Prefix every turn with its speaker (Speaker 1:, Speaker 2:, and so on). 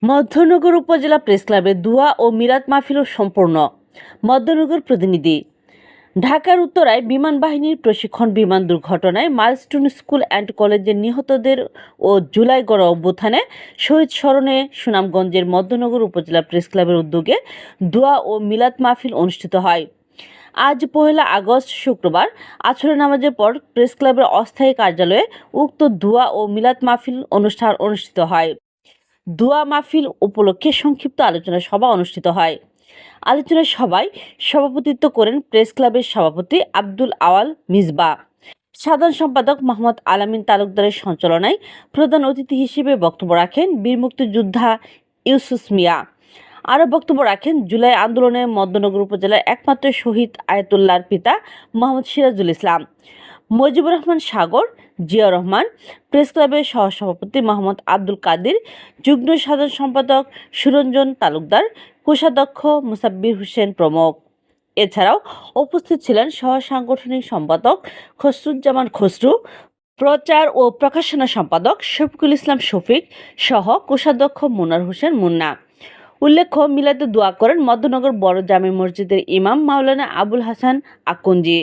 Speaker 1: মধ্যনগর উপজেলা প্রেস ক্লাবে দোয়া ও মিলাদ মাহফিল সম্পূর্ণ। মধ্যনগর প্রতিনিধি। ঢাকার উত্তরায় বিমান বাহিনীর প্রশিক্ষণ বিমান দুর্ঘটনায় মাইলস্টোন স্কুল অ্যান্ড কলেজের নিহতদের ও জুলাই গণ অভ্যুত্থানে শহীদ স্মরণে সুনামগঞ্জের মধ্যনগর উপজেলা প্রেস ক্লাবের উদ্যোগে দোয়া ও মিলাদ মাহফিল অনুষ্ঠিত হয়। আজ 1 আগস্ট শুক্রবার আসরের নামাজের পর প্রেস ক্লাবের অস্থায়ী কার্যালয়ে উক্ত দোয়া ও মিলাদ মাহফিল অনুষ্ঠান অনুষ্ঠিত হয়। দোয়া মাহফিল উপলক্ষে সংক্ষিপ্ত আলোচনা সভা অনুষ্ঠিত হয়। আলোচনা সভায় সভাপতিত্ব করেন প্রেস ক্লাবের সভাপতি আব্দুল আওয়াল মিসবা। সাধারণ সম্পাদক মোহাম্মদ আলামিন তালুকদারের সঞ্চালনায় প্রধান অতিথি হিসেবে বক্তব্য রাখেন বীর মুক্তিযোদ্ধা ইউসুফ মিয়া। আরও বক্তব্য রাখেন জুলাই আন্দোলনে মধ্যনগর উপজেলার একমাত্র শহীদ আয়াতুল্লাহর পিতা মোহাম্মদ সিরাজুল ইসলাম, মুজিবুর রহমান সাগর, জিয়া রহমান, প্রেস ক্লাবের সহসভাপতি মোহাম্মদ আব্দুল কাদির, যুগ্ম সাধারণ সম্পাদক সুরঞ্জন তালুকদার, কোষাধ্যক্ষ মুসাব্বির হোসেন প্রমুখ। এছাড়াও উপস্থিত ছিলেন সহ সাংগঠনিক সম্পাদক খসরুজ্জামান খসরু, প্রচার ও প্রকাশনা সম্পাদক শফিকুল ইসলাম শফিক সহ কোষাধ্যক্ষ মুনার হোসেন মুন্না। উল্লেখ্য, মিলাদে দোয়া করেন মধ্যনগর বড় জামে মসজিদের ইমাম মাওলানা আবুল হাসান আকন্জি।